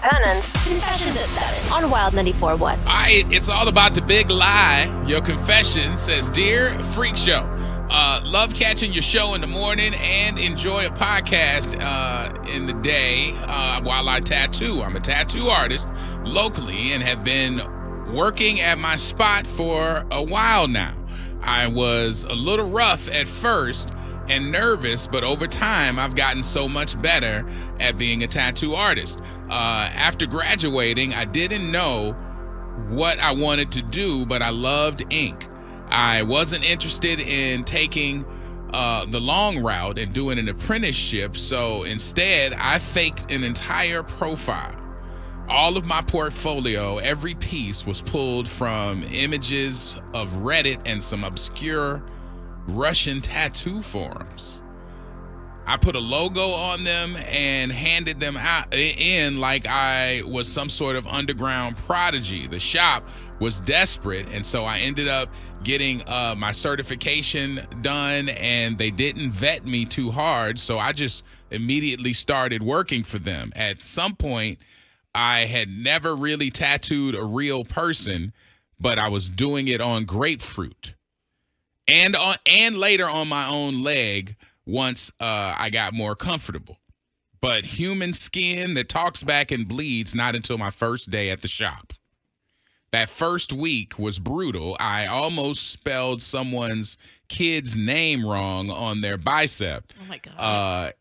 Independence. Confessions at 7 on Wild 94.1. All right, it's all about the big lie. Your confession says, Dear Freak Show, love catching your show in the morning and enjoy a podcast in the day while I tattoo. I'm a tattoo artist locally and have been working at my spot for a while now. I was a little rough at first and nervous, but over time I've gotten so much better at being a tattoo artist. After graduating, I didn't know what I wanted to do, but I loved ink. I wasn't interested in taking the long route and doing an apprenticeship, so instead I faked an entire profile. All of my portfolio, every piece was pulled from images of Reddit and some obscure Russian tattoo forums. I put a logo on them and handed them out in like I was some sort of underground prodigy. The shop was desperate, and so I ended up getting my certification done, and they didn't vet me too hard, so I just immediately started working for them. At some point, I had never really tattooed a real person, but I was doing it on grapefruit. And later on my own leg once I got more comfortable. But human skin that talks back and bleeds not until my first day at the shop. That first week was brutal. I almost spelled someone's kid's name wrong on their bicep. Oh my God.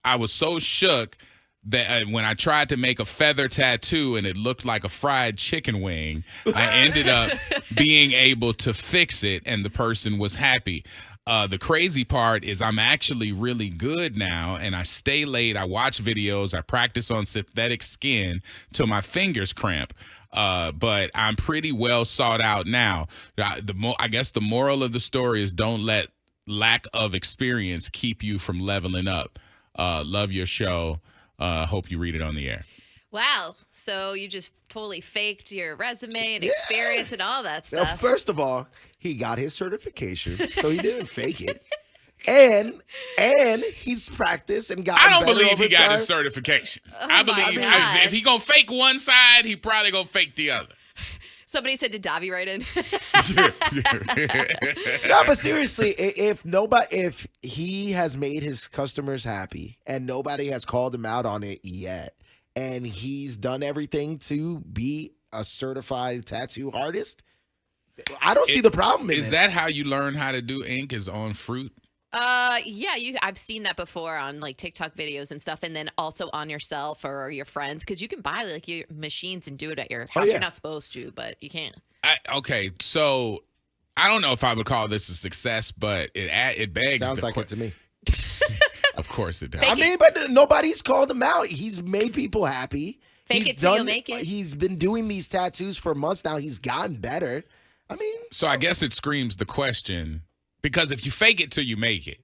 I was so shook that when I tried to make a feather tattoo and it looked like a fried chicken wing, I ended up being able to fix it, and the person was happy. The crazy part is I'm actually really good now, and I stay late. I watch videos. I practice on synthetic skin till my fingers cramp. But I'm pretty well sought out now. I guess the moral of the story is don't let lack of experience keep you from leveling up. Love your show. Hope you read it on the air. Wow. So you just totally faked your resume and experience and all that stuff. Now, first of all, he got his certification, so he didn't fake it. And he's practiced and gotten better. I don't believe he got time. his certification. Oh I believe if he gonna fake one side, he probably gonna fake the other. Somebody said, did Dobby write in? No, but seriously, if he has made his customers happy and nobody has called him out on it yet, and he's done everything to be a certified tattoo artist, I don't see the problem in it. Is that how you learn how to do ink, is on fruit? Yeah, I've seen that before on like TikTok videos and stuff, and then also on yourself or your friends, because you can buy like your machines and do it at your house. yeah. You're not supposed to, but you can. Okay, so I don't know if I would call this a success, but it begs. Sounds like it to me. Of course it does. I mean, but nobody's called him out. He's made people happy. Fake it till you make it. He's been doing these tattoos for months now. He's gotten better. I mean, So I guess it screams the question, because if you fake it till you make it,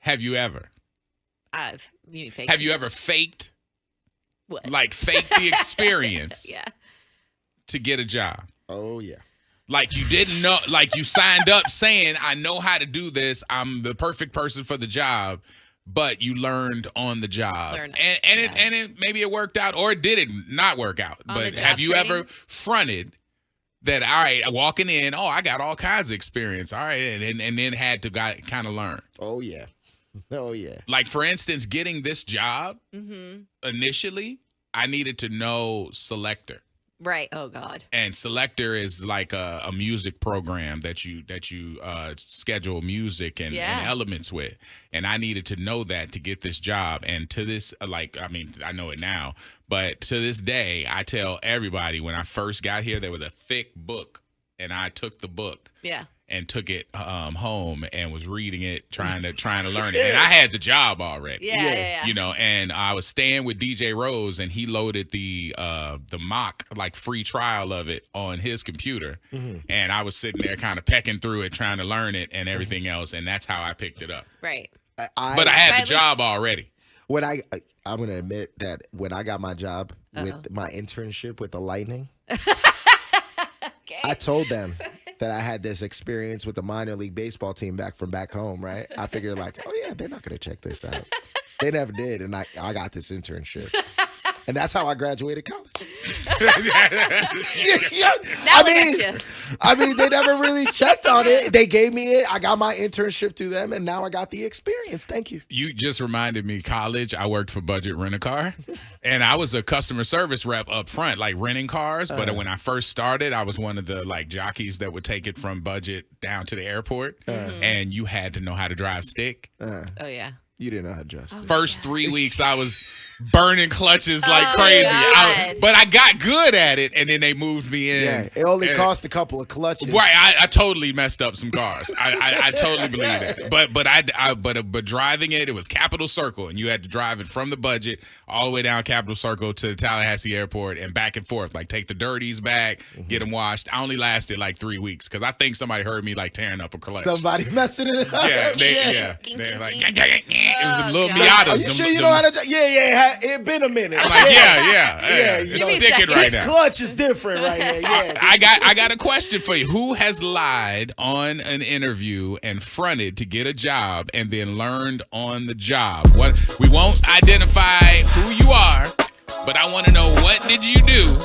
have you ever? Have You ever faked? What? Like faked the experience Yeah. to get a job? oh yeah. Like you didn't know, like you signed up saying, I know how to do this. I'm the perfect person for the job, but you learned on the job. It maybe it worked out, or it did not work out. On But the job have you training? ever fronted that, all right, walking in, I got all kinds of experience. All right, and then had to kind of learn. Oh yeah. Oh yeah. Like, for instance, getting this job initially, I needed to know Selector. Right. Oh God. And Selector is like a music program that you schedule music and elements with. And I needed to know that to get this job. And to this, I know it now, but to this day, I tell everybody, when I first got here, there was a thick book, and I took the book. Yeah. And took it home and was reading it, trying to learn it. And I had the job already. Yeah. You know, and I was staying with DJ Rose, and he loaded the mock, like, free trial of it on his computer. And I was sitting there kind of pecking through it, trying to learn it and everything else. And that's how I picked it up. Right. But I had the job already. When I'm going to admit that when I got my job with my internship with the Lightning, Okay. I told them that I had this experience with the minor league baseball team back home, right? I figured like, oh yeah, they're not going to check this out. They never did, and I got this internship. And that's how I graduated college. I mean, they never really checked on it. They gave me it. I got my internship through them, and now I got the experience. Thank you. You just reminded me, college, I worked for Budget Rent-A-Car, and I was a customer service rep up front, like renting cars. But when I first started, I was one of the like jockeys that would take it from Budget down to the airport, and you had to know how to drive stick. Oh, yeah. You didn't know how to adjust. First 3 weeks, I was burning clutches like crazy. God. But I got good at it, and then they moved me in. Yeah, it only cost a couple of clutches. Right, I totally messed up some cars. I totally believe that. But driving it was Capitol Circle, and you had to drive it from the Budget all the way down Capitol Circle to the Tallahassee Airport and back and forth. Like take the dirties back, get them washed. I only lasted like 3 weeks because I think somebody heard me like tearing up a clutch. Somebody messing it up. Yeah, they're like, it was the little Miatas. Are you sure you know how to? Yeah. It been a minute. I'm like, yeah. You It's know, sticking right this now. clutch is different right here. Yeah. I got a question for you. Who has lied on an interview and fronted to get a job and then learned on the job? We won't identify who you are, but I want to know, what did you do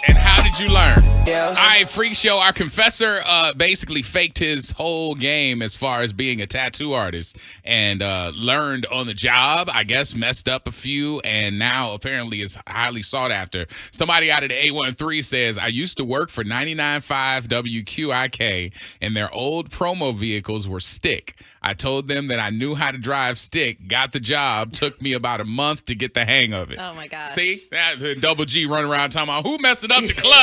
and how did you learn? All right, Freak Show, our confessor basically faked his whole game as far as being a tattoo artist and learned on the job, I guess messed up a few, and now apparently is highly sought after. Somebody out of the 813 says, I used to work for 99.5 WQIK, and their old promo vehicles were stick. I told them that I knew how to drive stick, got the job, took me about a month to get the hang of it. Oh, my gosh. See? Double G running around talking about who messing up the clutch.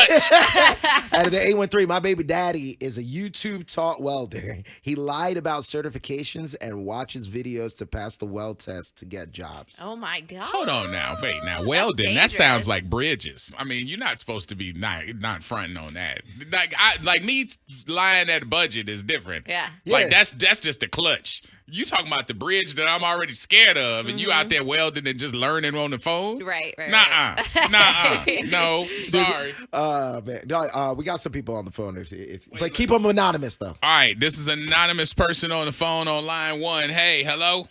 Out of the 813, my baby daddy is a YouTube taught welder. He lied about certifications and watches videos to pass the weld test to get jobs. Oh, my God. Hold on now. Wait, now, welding, that sounds like bridges. I mean, you're not supposed to be not fronting on that. Like me lying at Budget is different. Yeah. Like, that's just the clutch. You talking about the bridge that I'm already scared of, and you out there welding and just learning on the phone? Right. Nuh-uh. No, sorry. Man. No, we got some people on the phone. But keep them anonymous, though. All right, this is an anonymous person on the phone on line 1. Hey, hello.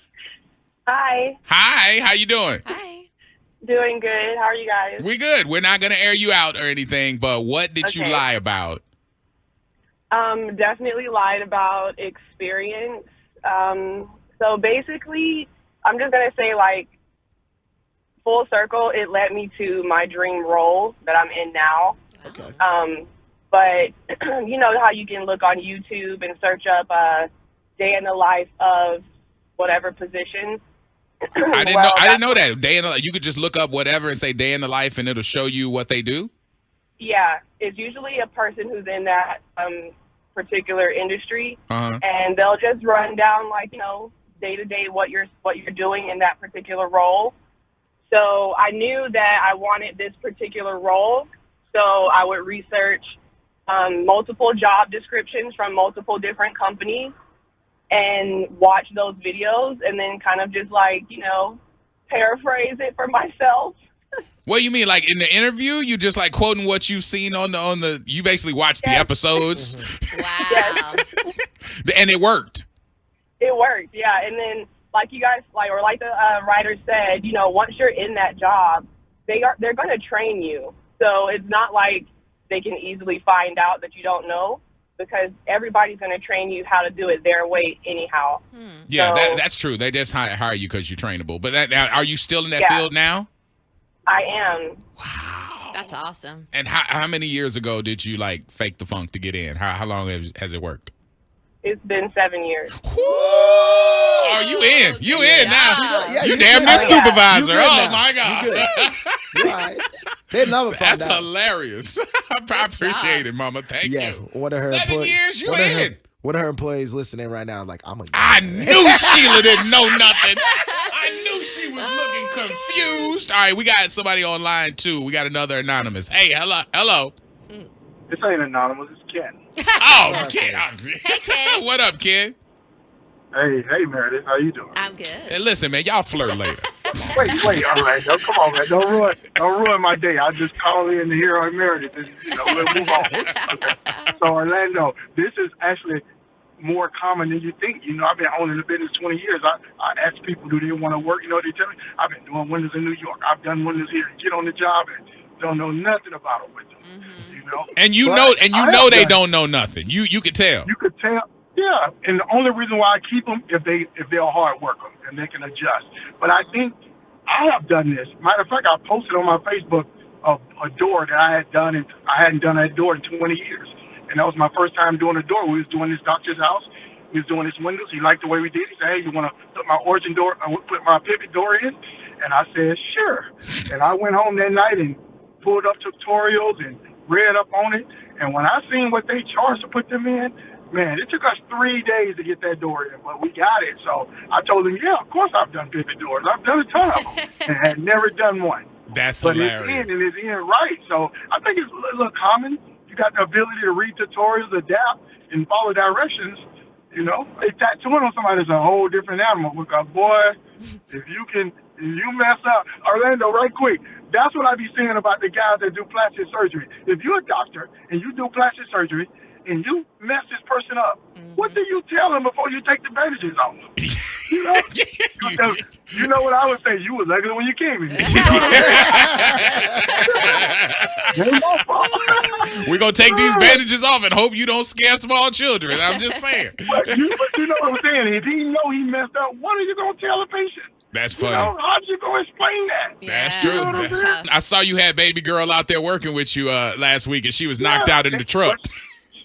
Hi. Hi, how you doing? Hi. Doing good. How are you guys? We good. We're not going to air you out or anything, but what did you lie about? Definitely lied about experience. So basically, I'm just going to say, like, full circle, it led me to my dream role that I'm in now. Okay. But you know how you can look on YouTube and search up day in the life of whatever position. I didn't know that. Day in the, you could just look up whatever and say day in the life, and it'll show you what they do. Yeah, it's usually a person who's in that particular industry, and they'll just run down, like, you know, day to day what you're doing in that particular role. So I knew that I wanted this particular role, so I would research multiple job descriptions from multiple different companies and watch those videos, and then kind of just, like, you know, paraphrase it for myself. What do you mean? Like in the interview, you just like quoting what you've seen on the you basically watched the episodes. Wow. And it worked. It worked, yeah. And then, like you guys, like the writer said, you know, once you're in that job, they're going to train you. So it's not like they can easily find out that you don't know, because everybody's going to train you how to do it their way anyhow. Yeah, so, that's true. They just hire you because you're trainable. But now, are you still in that field now? I am. Wow. That's awesome. And how many years ago did you like fake the funk to get in? How long has it worked? It's been 7 years. Oh, you in? You in now? Yeah, you damn near supervisor. You good Oh now. my God. You right. They'd never find That's out. hilarious. I appreciate it, Mama. Thank you. One of her 7 years, you in. One of her employees listening right now, like, I'm a. I knew Sheila didn't know nothing. I knew she was looking confused. All right, we got somebody on line 2. We got another anonymous. Hey, hello. This ain't anonymous. It's Ken. Oh, Ken. Hey, Ken. What up, Ken? Hey, Meredith. How you doing? I'm good. Hey, listen, man, y'all flirt later. Wait, all right. Come on, man. Don't ruin my day. I just call in to hear on Meredith. And, we'll move on. Okay. So, Orlando, this is actually more common than you think. You know, I've been owning the business 20 years. I ask people, do they want to work? You know, they tell me, I've been doing windows in New York. I've done windows here. Get on the job and don't know nothing about it with them. You know, and you know they don't know nothing. You could tell. You could tell. Yeah, and the only reason why I keep them if they're a hard worker and they can adjust. But I think I have done this. Matter of fact, I posted on my Facebook a door that I had done, and I hadn't done that door in 20 years. And that was my first time doing a door. We was doing this doctor's house. We was doing his windows. He liked the way we did it. He said, hey, you want to put my origin door, put my pivot door in? And I said, sure. And I went home that night and pulled up tutorials and read up on it. And when I seen what they charged to put them in, man, it took us 3 days to get that door in, but we got it. So I told him, yeah, of course I've done pivot doors. I've done a ton of them and had never done one. That's but hilarious. It's in right. So I think it's a little common. You got the ability to read tutorials, adapt, and follow directions. You know, tattooing on somebody is a whole different animal. Because, boy, if you mess up, Orlando, right quick, that's what I be saying about the guys that do plastic surgery. If you're a doctor and you do plastic surgery and you mess this person up, what do you tell them before you take the bandages off? You know what I would say? You was ugly when you came in. We're going to take these bandages off and hope you don't scare small children. I'm just saying. But you know what I'm saying? If he know he messed up, what are you going to tell the patient? That's funny. You know, how'd you go explain that? Yeah, that's true. that's I saw you had baby girl out there working with you last week, and she was knocked out in the truck.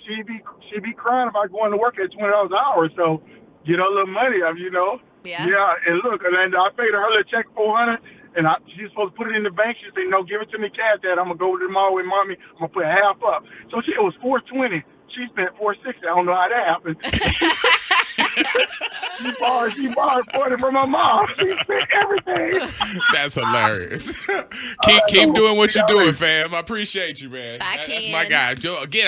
She be crying about going to work at $20 an hour, so get her a little money, you know. Yeah. Yeah, and look, and I paid her little check $400, and she's supposed to put it in the bank. She said, "No, give it to me cash, Dad. I'm gonna go tomorrow with Mommy. I'm gonna put half up." So it was $420. She spent $460. I don't know how that happened. She borrowed 40 from my mom. She spent everything. That's hilarious. keep doing what you're doing, fam. I appreciate you, man. That's my guy. Joe, get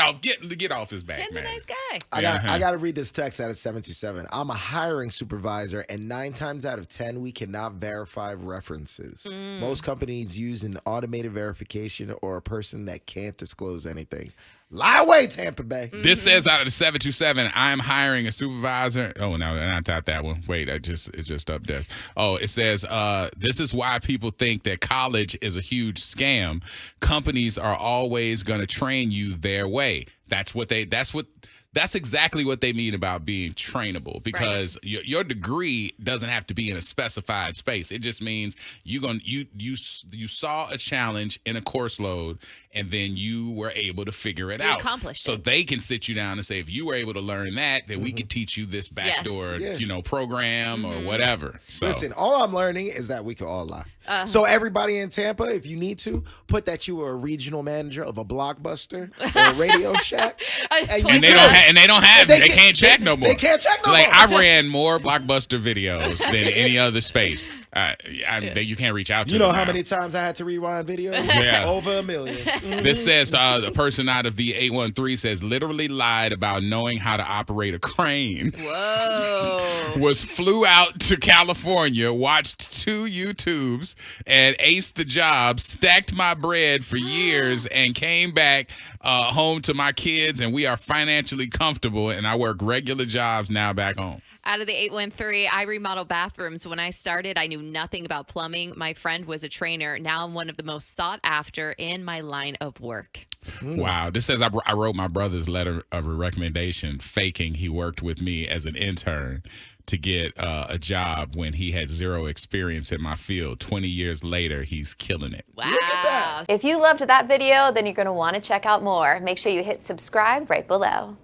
off his back, Ken's man. a nice guy. I got to read this text out of 727. I'm a hiring supervisor, and 9 times out of 10, we cannot verify references. Most companies use an automated verification or a person that can't disclose anything. Lie away, Tampa Bay. This says out of the 727, I'm hiring a supervisor. Oh, no, not that one. Wait, it just up there. Oh, it says, this is why people think that college is a huge scam. Companies are always going to train you their way. That's exactly what they mean about being trainable, because your degree doesn't have to be in a specified space. It just means you saw a challenge in a course load, and then you were able to figure it out. Accomplished so it. they can sit you down and say, if you were able to learn that, then we could teach you this backdoor, program or whatever. So. Listen, all I'm learning is that we can all lie. So everybody in Tampa, if you need to, put that you were a regional manager of a Blockbuster or a Radio Shack. They can't check no more. They can't check no more. Like, I ran more Blockbuster videos than any other space. You can't reach out to them. You know how many times I had to rewind videos? Yeah. Over 1 million. This says a person out of the 813 says literally lied about knowing how to operate a crane. Whoa. Flew out to California, watched 2 YouTubes, and aced the job, stacked my bread for years, and came back home to my kids, and we are financially comfortable, and I work regular jobs now back home. Out of the 813, I remodel bathrooms. When I started, I knew nothing about plumbing. My friend was a trainer. Now I'm one of the most sought after in my line of work. Wow. This says I wrote my brother's letter of recommendation, faking he worked with me as an intern to get a job when he had 0 experience in my field. 20 years later, he's killing it. Wow. Look at that. If you loved that video, then you're going to want to check out more. Make sure you hit subscribe right below.